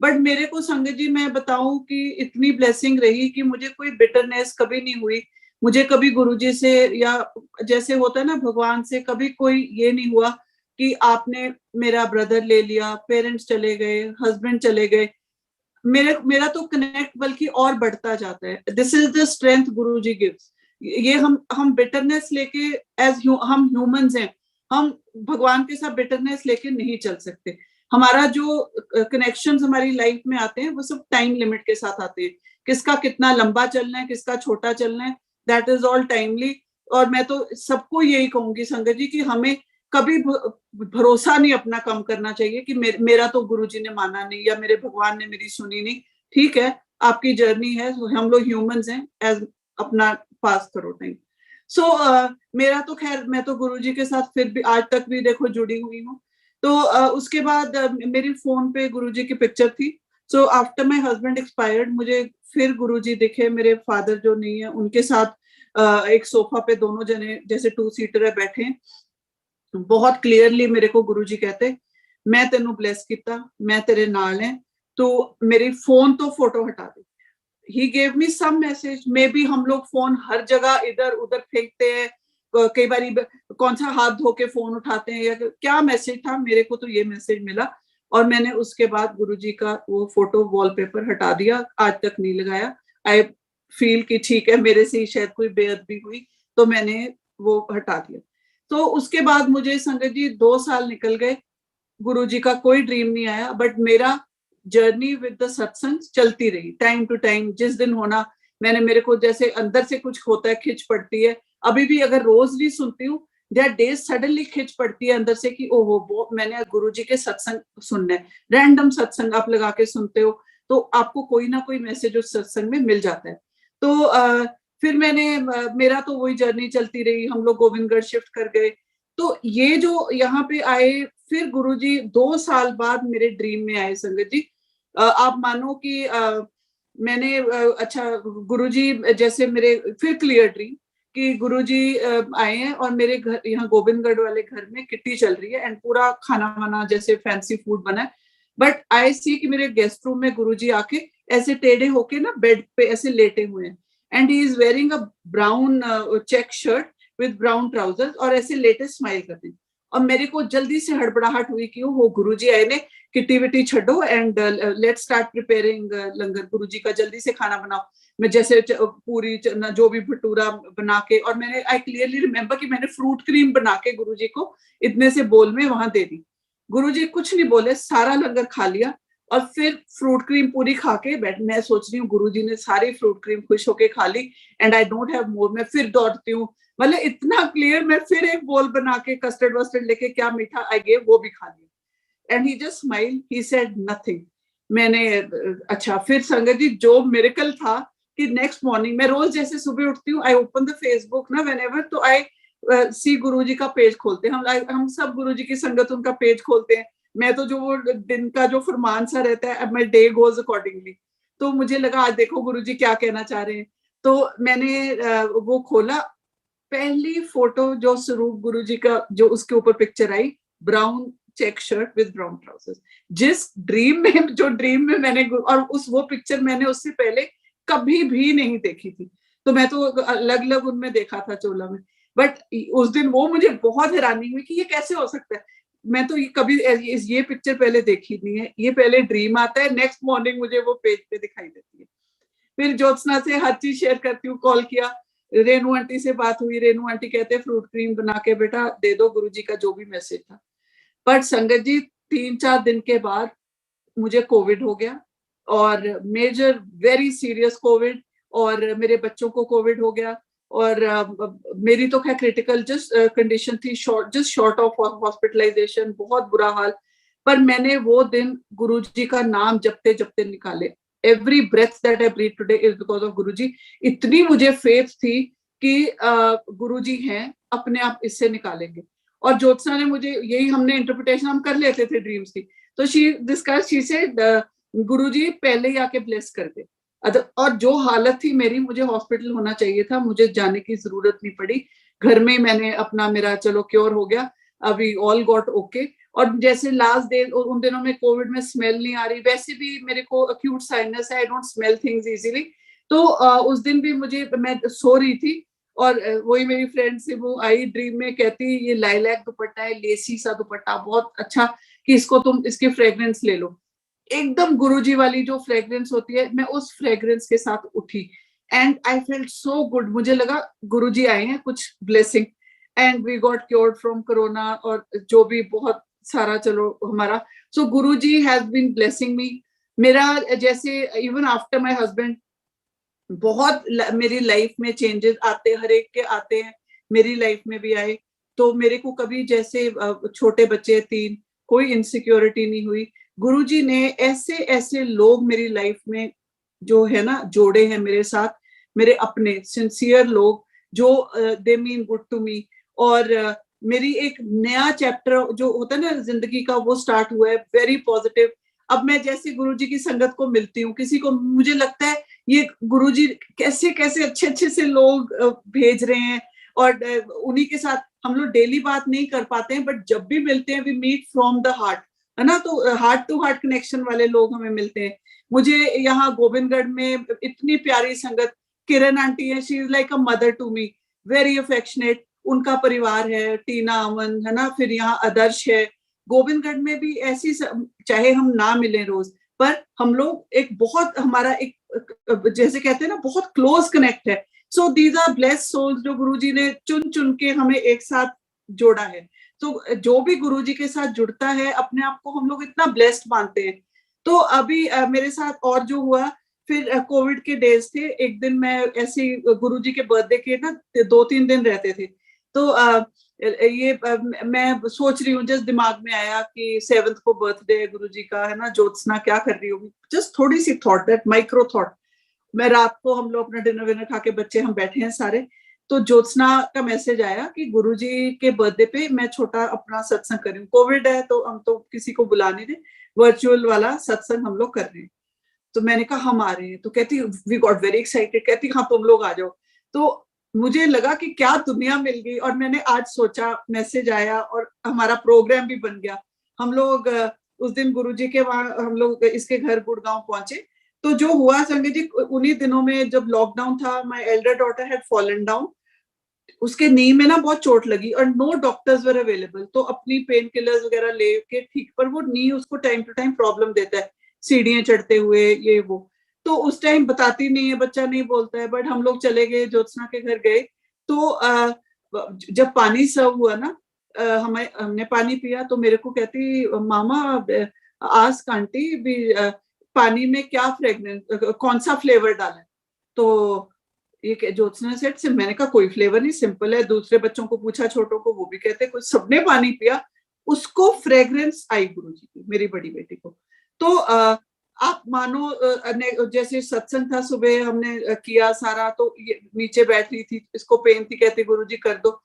बट मेरे को संगत जी मैं बताऊं कि इतनी ब्लेसिंग रही कि मुझे कोई बिटरनेस कभी नहीं हुई। मुझे कभी गुरुजी से या जैसे होता है ना भगवान से, कभी कोई ये नहीं हुआ कि आपने मेरा ब्रदर ले लिया, पेरेंट्स चले गए, हस्बैंड चले गए। मेरा तो कनेक्ट बल्कि और बढ़ता जाता है। This is the strength Guruji gives. ये हम बिटरनेस लेके हम ह्यूमंस हैं, हम भगवान के साथ बिटरनेस लेके नहीं चल सकते। हमारा जो कनेक्शंस हमारी लाइफ में आते हैं वो सब टाइम लिमिट के साथ आते हैं। किसका कितना लंबा चलना है, किसका छोटा चलना है, दैट इज ऑल टाइमली। और मैं तो सबको यही कहूंगी संगत जी कि हमें कभी भरोसा नहीं अपना कम करना चाहिए कि मेरा तो गुरुजी ने माना नहीं या मेरे भगवान ने मेरी सुनी नहीं। ठीक है, आपकी जर्नी है, हम लोग ह्यूमंस हैं, एज अपना पास करो टाइम। सो मेरा तो खैर, मैं तो गुरुजी के साथ फिर भी आज तक भी देखो जुड़ी हुई हूँ। तो उसके बाद मेरी फोन पे गुरुजी की पिक्चर थी। So after my husband expired मुझे फिर गुरुजी दिखे, मेरे फादर जो नहीं है उनके साथ एक सोफा पे दोनों जने जैसे 2 सीटर है बैठे। बहुत क्लियरली मेरे को गुरुजी कहते, मैं तेनू ब्लेस किता, मैं तेरे नाल है, तो मेरी फोन तो फोटो हटा दे। He gave me some message, maybe हम लोग फोन हर जगह इधर उधर फेंकते हैं, कई बार कौन सा हाथ धो के फोन उठाते हैं, या क्या मैसेज था, मेरे को तो ये मैसेज मिला और मैंने उसके बाद गुरुजी का वो फोटो वॉलपेपर हटा दिया, आज तक नहीं लगाया। आई फील कि ठीक है, मेरे से ही शायद कोई बेअदबी हुई, तो मैंने वो हटा दिया। तो उसके बाद मुझे संगत जी 2 साल निकल गए, गुरुजी का कोई ड्रीम नहीं आया, बट मेरा जर्नी विद द सत्संग चलती रही टाइम टू टाइम। जिस दिन होना, मैंने, मेरे को जैसे अंदर से कुछ होता है, खिंच पड़ती है। अभी भी अगर रोज भी सुनती हूँ, देयर डेज सडनली खिंच पड़ती है अंदर से कि ओहो वो मैंने गुरुजी के सत्संग सुनना है। रैंडम सत्संग आप लगा के सुनते हो तो आपको कोई ना कोई मैसेज उस सत्संग में मिल जाता है। तो फिर मेरा तो वही जर्नी चलती रही। हम लोग गोविंदगढ़ शिफ्ट कर गए। तो ये जो यहाँ पे आए, फिर गुरुजी 2 साल बाद मेरे ड्रीम में आए संगत जी। आप मानो कि मैंने अच्छा, गुरुजी जैसे मेरे फिर क्लियर ड्रीम कि गुरुजी आए हैं और मेरे घर यहाँ गोविंदगढ़ वाले घर में किट्टी चल रही है एंड पूरा खाना वाना जैसे फैंसी फूड बना है। बट आई सी कि मेरे गेस्ट रूम में गुरुजी आके ऐसे टेढ़े होके ना बेड पे ऐसे लेटे हुए हैं and he is wearing a brown check shirt with brown trousers और ऐसे लेटे स्माइल करते हैं। और मेरे को जल्दी से हड़बड़ाहट हुई कि वो गुरुजी आए ने, किट्टी विट्टी छो एंड लेट्स स्टार्ट प्रिपेयरिंग लंगर, गुरुजी का जल्दी से खाना बनाओ। मैं जैसे पूरी जो भी भटूरा बना के, और मैंने आई क्लियरली रिमेम्बर कि मैंने फ्रूट क्रीम बना के गुरुजी को इतने से बोल में वहां दे दी। गुरुजी कुछ नहीं बोले, सारा लंगर खा लिया और फिर फ्रूट क्रीम पूरी खा के बैठ। मैं सोच रही हूँ गुरुजी ने सारी फ्रूट क्रीम खुश होके खा ली and I don't have more. मैं फिर दौड़ती हूँ, मतलब इतना क्लियर, मैं फिर एक बोल बना के कस्टर्ड वस्टर्ड लेके क्या मीठा आई गेव वो भी खा लिया and he just smile, he said nothing. मैंने अच्छा, फिर संगत जी जो मिरेकल था कि नेक्स्ट मॉर्निंग मैं रोज जैसे सुबह उठती हूँ, आई ओपन द फेसबुक ना व्हेनेवर, तो आई सी गुरुजी का पेज खोलते हैं हम सब गुरुजी की संगत उनका पेज खोलते हैं। मैं तो जो वो दिन का जो फरमान सा रहता है, अब माय डे गोज अकॉर्डिंगली। तो मुझे लगा आज देखो गुरुजी क्या कहना चाह रहे हैं। तो मैंने वो खोला, पहली फोटो जो स्वरूप गुरुजी का जो उसके ऊपर पिक्चर आई, brown check shirt with brown trousers. जिस ड्रीम में, जो ड्रीम में मैंने, और उस वो पिक्चर मैंने उससे पहले कभी भी नहीं देखी थी। तो मैं तो अलग अलग उनमें देखा था चोला में, बट उस दिन वो मुझे बहुत हैरानी हुई कि ये कैसे हो सकता है। मैं तो ये कभी ये पिक्चर पहले देखी नहीं है, ये पहले ड्रीम आता है, नेक्स्ट मॉर्निंग मुझे वो पेज पे दिखाई देती है। फिर ज्योत्सना से हर चीज शेयर करती हूँ, कॉल किया, रेनू आंटी से बात हुई, रेनू आंटी कहते फ्रूट क्रीम बना के बेटा दे दो गुरुजी का जो भी मैसेज था। पर संगत जी 3-4 दिन के बाद मुझे कोविड हो गया और मेजर वेरी सीरियस कोविड, और मेरे बच्चों को कोविड हो गया और मेरी तो खैर क्रिटिकल जस्ट कंडीशन थी, जस्ट शॉर्ट ऑफ हॉस्पिटलाइजेशन, बहुत बुरा हाल। पर मैंने वो दिन गुरुजी का नाम जपते जपते निकाले। Every breath that I breathe today is because of Guruji. इतनी मुझे फेथ थी कि गुरुजी हैं, अपने आप इससे निकालेंगे। और ज्योत्सना ने मुझे यही, हमने इंटरप्रिटेशन हम कर लेते थे ड्रीम्स की, तो शी सेड गुरुजी पहले ही आके ब्लेस कर दे। और जो हालत थी मेरी, मुझे हॉस्पिटल होना चाहिए था, मुझे जाने की जरूरत नहीं पड़ी। घर में मैंने अपना, मेरा चलो क्योर हो गया, अभी ऑल गॉट ओके। और जैसे लास्ट डे, उन दिनों में कोविड में स्मेल नहीं आ रही, वैसे भी मेरे को अक्यूट साइनस है, I don't smell things easily. तो उस दिन भी मैं सो रही थी और वही मेरी फ्रेंड से वो आई ड्रीम में, कहती ये लाइलैक दुपट्टा है, लेसी सा दुपट्टा, बहुत अच्छा, कि इसको तुम इसकी फ्रेग्रेंस ले लो। एकदम गुरुजी वाली जो फ्रेग्रेंस होती है, मैं उस फ्रेग्रेंस के साथ उठी and I felt so good. मुझे लगा गुरुजी आए हैं, कुछ blessing, and we got cured from corona और जो भी बहुत सारा चलो हमारा। So Guruji has been blessing me. मेरा जैसे इवन आफ्टर माय हस्बैंड बहुत मेरी लाइफ में चेंजेस आते, हर एक के आते हैं, मेरी लाइफ में भी आए। तो मेरे को कभी जैसे छोटे बच्चे 3, कोई इनसिक्योरिटी नहीं हुई। गुरुजी ने ऐसे ऐसे लोग मेरी लाइफ में जो है ना जोड़े हैं मेरे साथ, मेरे अपने सिंसियर लोग, जो they mean good to me. और मेरी एक नया चैप्टर जो होता है ना जिंदगी का, वो स्टार्ट हुआ है वेरी पॉजिटिव। अब मैं जैसे गुरुजी की संगत को मिलती हूँ, किसी को, मुझे लगता है ये गुरुजी कैसे कैसे अच्छे अच्छे से लोग भेज रहे हैं, और उन्हीं के साथ हम लोग डेली बात नहीं कर पाते हैं, बट जब भी मिलते हैं we meet from the heart, है ना। तो हार्ट टू हार्ट कनेक्शन वाले लोग हमें मिलते हैं। मुझे यहाँ गोविंदगढ़ में इतनी प्यारी संगत, किरण आंटी है, she is like a mother to me, very affectionate. उनका परिवार है, टीना अमन, है ना, फिर यहाँ आदर्श है। गोविंदगढ़ में भी ऐसी चाहे हम ना मिले रोज, पर हम लोग एक बहुत, हमारा एक जैसे कहते हैं ना, बहुत क्लोज कनेक्ट है। So these are blessed souls जो गुरुजी ने चुन चुन के हमें एक साथ जोड़ा है। तो जो भी गुरुजी के साथ जुड़ता है, अपने आप को हम लोग इतना ब्लेस्ड मानते हैं। तो अभी मेरे साथ और जो हुआ, फिर कोविड के डेज थे, एक दिन मैं ऐसे गुरुजी के बर्थडे के ना 2-3 दिन रहते थे, तो ये मैं सोच रही हूँ, जस्ट दिमाग में आया कि 7th को बर्थडे है गुरुजी का, है ना, ज्योत्सना क्या कर रही होगी, जस्ट थोड़ी सी थॉट, दैट माइक्रो थॉट। मैं रात को, हम लोग अपना डिनर विनर खा के, बच्चे हम बैठे हैं सारे, तो ज्योत्सना का मैसेज आया कि गुरुजी के बर्थडे पे मैं छोटा अपना सत्संग कर रही हूँ। कोविड है तो हम तो किसी को बुला नहीं रहे, वर्चुअल वाला सत्संग हम लोग कर रहे हैं। तो मैंने कहा हम आ रहे हैं, तो कहती वी गॉट वेरी एक्साइटेड, कहती हाँ तुम लोग आ जाओ। तो मुझे लगा कि क्या दुनिया मिल गई, और मैंने आज सोचा, मैसेज आया और हमारा प्रोग्राम भी बन गया। हम लोग उस दिन गुरुजी के वहां, हम लोग इसके घर गुड़गांव पहुंचे। तो जो हुआ संजय जी, उन्हीं दिनों में जब लॉकडाउन था, my Elder daughter had fallen down, उसके नी में ना बहुत चोट लगी और नो डॉक्टर्स वर अवेलेबल। तो अपनी पेन किलर्स वगैरह लेके ठीक, पर वो नी उसको टाइम टू टाइम प्रॉब्लम देता है, सीढ़ियां चढ़ते हुए ये वो। तो उस टाइम बताती नहीं है, बच्चा नहीं बोलता है, बट हम लोग चले गए, ज्योत्सना के घर गए। तो जब पानी सर्व हुआ ना, हमने पानी पिया, तो मेरे को कहती मामा आस्क आंटी भी पानी में क्या फ्रेग्रेंस, कौन सा फ्लेवर डाला है। तो ये ज्योत्सना सेट से, मैंने कहा कोई फ्लेवर नहीं, सिंपल है। दूसरे बच्चों को पूछा, छोटों को, वो भी कहते कुछ, सबने पानी पिया, उसको फ्रेग्रेंस आई गुरुजी की, मेरी बड़ी बेटी को। तो आप मानो, जैसे सत्संग था सुबह, हमने किया सारा, तो ये नीचे बैठ रही थी, इसको पेन थी, कहते गुरुजी कर दो।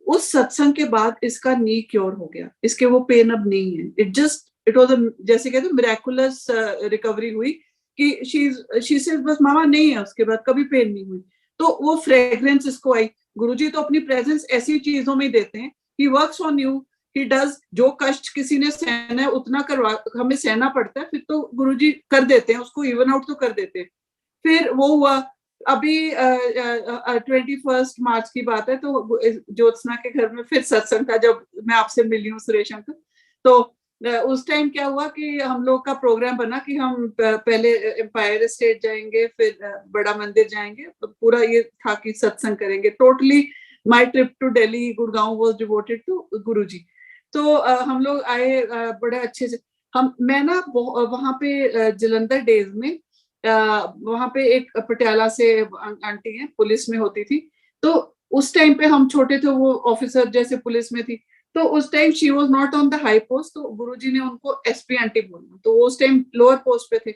उस सत्संग के बाद इसका नी क्योर हो गया, इसके वो पेन अब नहीं है। इट वाज जैसे कहते मिराकुलस रिकवरी हुई, कि शी से बस मामा नहीं है, उसके बाद कभी पेन नहीं हुई। तो वो फ्रेग्रेंस इसको आई। गुरुजी तो अपनी प्रेजेंस ऐसी चीजों में देते हैं, he works on you, he does. जो कष्ट किसी ने सहना है उतना करवा, हमें सहना पड़ता है, फिर तो गुरुजी कर देते हैं, उसको इवन आउट तो कर देते हैं। फिर वो हुआ, अभी 21 मार्च की बात है, तो ज्योत्सना के घर में फिर सत्संग था, जब मैं आपसे मिली हूँ सुरेश अंकल। तो उस टाइम क्या हुआ कि हम लोग का प्रोग्राम बना कि हम पहले एम्पायर स्टेट जाएंगे, फिर बड़ा मंदिर जाएंगे, तो पूरा ये था कि सत्संग करेंगे। Totally my trip to Delhi Gurgaon was devoted to Guruji. तो हम लोग आए बड़े अच्छे से। मैं ना वहां पे जलंधर डेज में, वहां पे एक पटियाला से आंटी है, पुलिस में होती थी। तो उस टाइम पे हम छोटे थे, वो ऑफिसर जैसे पुलिस में थी। तो उस time she was not on the high post, तो गुरुजी ने उनको एसपी आंटी बोला, तो वो उस टाइम लोअर पोस्ट पे थे।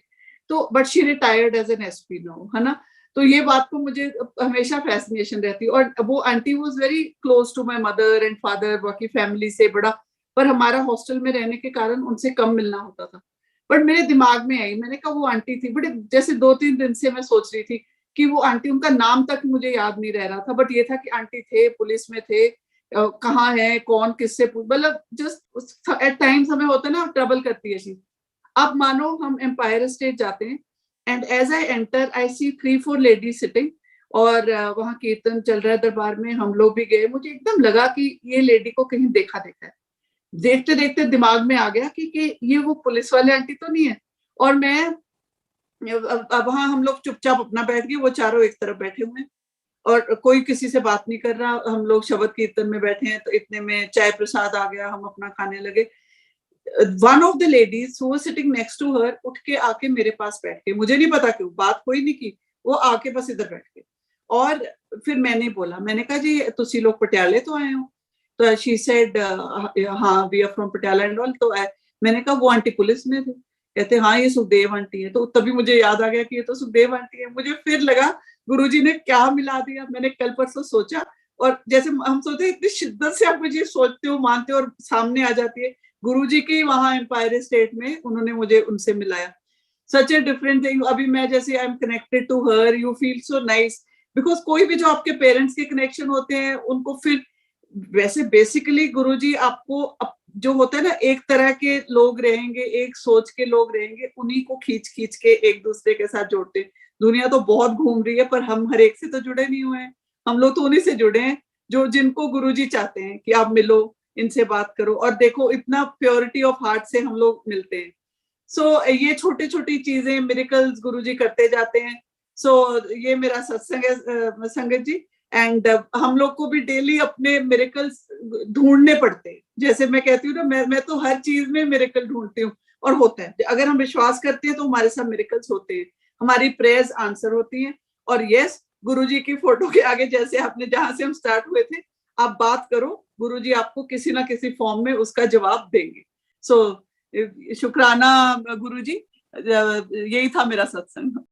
तो but she retired as an SP now, है ना। तो ये बात को मुझे हमेशा फैसिनेशन रहती है। और वो aunty was very close to my mother and father, बाकी फैमिली से बड़ा, पर हमारा हॉस्टल में रहने के कारण उनसे कम मिलना होता था। बट मेरे दिमाग में आई, मैंने कहा वो आंटी थी, बड़े जैसे 2-3 दिन से मैं सोच रही थी कि वो आंटी, उनका नाम तक मुझे याद नहीं रह रहा था, बट ये था कि आंटी थे, पुलिस में थे, कहाँ है, कौन किससे, मतलब जस्ट एट टाइम्स हमें होता है ना, ट्रबल करती है चीज। अब मानो हम एम्पायर स्टेट जाते हैं, and as I enter I see 3-4 ladies sitting, और वहां कीर्तन चल रहा है दरबार में, हम लोग भी गए। मुझे एकदम लगा कि ये लेडी को कहीं देखा देखा है। देखते देखते दिमाग में आ गया कि ये वो पुलिस वाले आंटी तो नहीं है। और मैं, अब वहां हम लोग चुपचाप अपना बैठ गए, वो चारों एक तरफ बैठे हुए हैं, और कोई किसी से बात नहीं कर रहा। हम लोग शबद कीर्तन में बैठे हैं, तो इतने में चाय प्रसाद आ गया, हम अपना खाने लगे। One of the ladies who was sitting next to her उठ के आके मेरे पास बैठ गई, मुझे नहीं पता क्यों, बात कोई नहीं की, वो आके बस इधर बैठ गए। और फिर मैंने बोला, मैंने कहा जी तुसी लोग पटियाले तो आए हो? तो शी सेड हाँ we are from Patiala and all. तो मैंने कहा वो आंटी पुलिस में थे? कहते हाँ ये सुखदेव आंटी है। तो तभी मुझे याद आ गया कि ये तो सुखदेव आंटी है। मुझे फिर लगा गुरुजी ने क्या मिला दिया। मैंने कल परसों सोचा, और जैसे हम सोचते हैं इतनी शिद्दत से आप मुझे सोचते हो, मानते हो और सामने आ जाती है। गुरुजी की वहां एम्पायर स्टेट में उन्होंने मुझे उनसे मिलाया। Such a different thing. अभी मैं जैसे I am connected to her, you feel so nice, because कोई भी जो आपके पेरेंट्स के कनेक्शन होते हैं उनको फिर वैसे बेसिकली गुरुजी आपको जो होता है ना, एक तरह के लोग रहेंगे, एक सोच के लोग रहेंगे, उन्हीं को खींच खींच के एक दूसरे के साथ जोड़ते हैं। दुनिया तो बहुत घूम रही है, पर हम हर एक से तो जुड़े नहीं हुए हैं। हम लोग तो उन्हीं से जुड़े हैं जो जिनको गुरुजी चाहते हैं कि आप मिलो, इनसे बात करो, और देखो इतना प्योरिटी ऑफ हार्ट से हम लोग मिलते हैं। सो ये छोटी छोटी चीजें मिरेकल्स गुरुजी करते जाते हैं। सो ये मेरा सत्संग है संगत जी। एंड हम लोग को भी डेली अपने मिरेकल्स ढूंढने पड़ते हैं। जैसे मैं कहती हूँ ना, मैं तो हर चीज में मिरेकल ढूंढती हूँ, और होता है। अगर हम विश्वास करते हैं तो हमारे साथ मिरेकल्स होते हैं, हमारी प्रेयर्स आंसर होती हैं। और यस, गुरुजी की फोटो के आगे, जैसे आपने जहां से हम स्टार्ट हुए थे, आप बात करो, गुरुजी आपको किसी ना किसी फॉर्म में उसका जवाब देंगे। सो शुक्राना गुरुजी, यही था मेरा सत्संग।